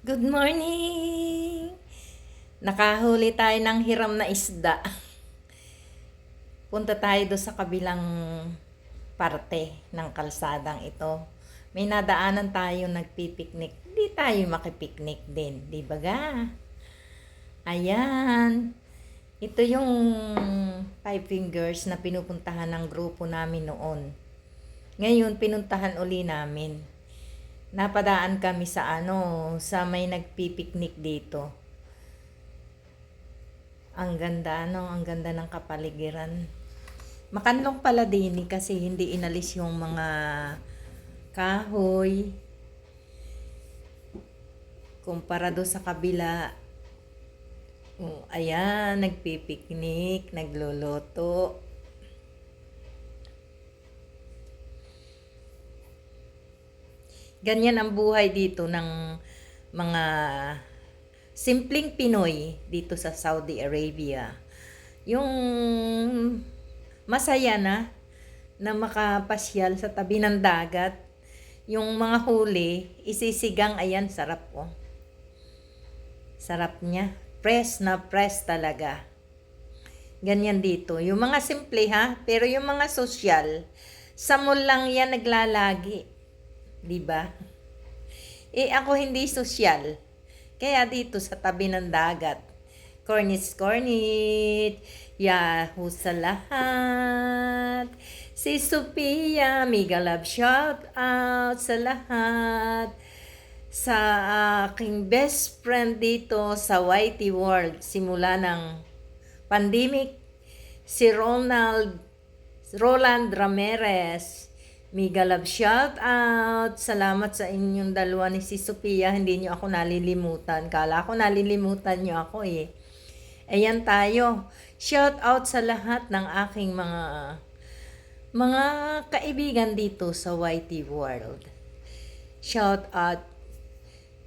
Good morning! Nakahuli tayo ng hiram na isda. Punta tayo do sa kabilang parte ng kalsadang ito. May nadaanan tayo nagpipiknik. Di tayo makipiknik din, di ba ga? Ayan. Ito yung Five Fingers na pinupuntahan ng grupo namin noon. Ngayon, pinuntahan uli namin. Napadaan kami sa sa may nagpipiknik dito. Ang ganda, ang ganda ng kapaligiran. Makanlong pala din kasi hindi inalis yung mga kahoy. Kumpara do sa kabila. Ayan, nagpipiknik, nagluluto. Ganyan ang buhay dito ng mga simpleng Pinoy dito sa Saudi Arabia. Yung masaya na makapasyal sa tabi ng dagat. Yung mga huli, isisigang, ayan, sarap oh. Sarap niya. Press na press talaga. Ganyan dito. Yung mga simple ha, pero yung mga sosyal, sa mall lang yan naglalagi. Diba? Ako hindi sosyal. Kaya dito sa tabi ng dagat. Cornit. Yahoo sa lahat. Si Sophia, mega love shout out sa lahat. Sa aking best friend dito sa YT World. Simula ng pandemic. Si Roland Ramirez. Mega love shout out. Salamat sa inyong dalawa ni si Sophia. Hindi nyo ako nalilimutan. Kala ko nalilimutan nyo ako eh. Ayan tayo. Shout out sa lahat ng aking mga kaibigan dito sa YT World. Shout out.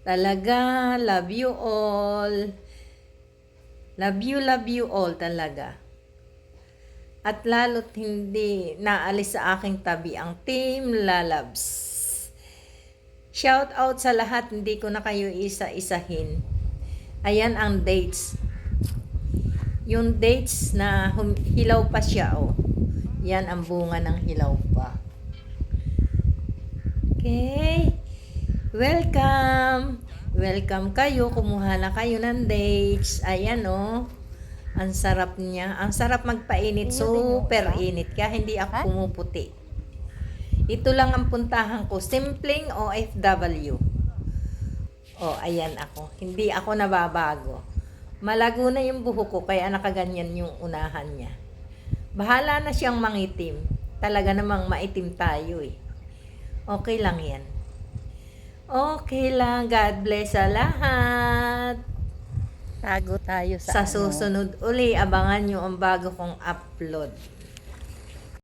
Talaga. Love you all. Love you all talaga. At lalo't hindi naalis sa aking tabi ang Team Lalabs. Shout out sa lahat, hindi ko na kayo isa-isahin. Ayan ang dates. Yung dates na hilaw pa siya oh. Yan ang bunga ng hilaw pa. Okay. Welcome. Welcome kayo. Kumuha na kayo ng dates. Ayan oh. Ang sarap niya. Ang sarap magpainit. Super init. Kaya hindi ako pumuputi. Ito lang ang puntahan ko. Simpleng OFW. Ayan ako. Hindi ako nababago. Malago na yung buhok ko. Kaya nakaganyan yung unahan niya. Bahala na siyang mangitim. Talaga namang maitim tayo eh. Okay lang yan. Okay lang. God bless sa lahat. Tago tayo sa susunod uli. Abangan nyo ang bago kong upload.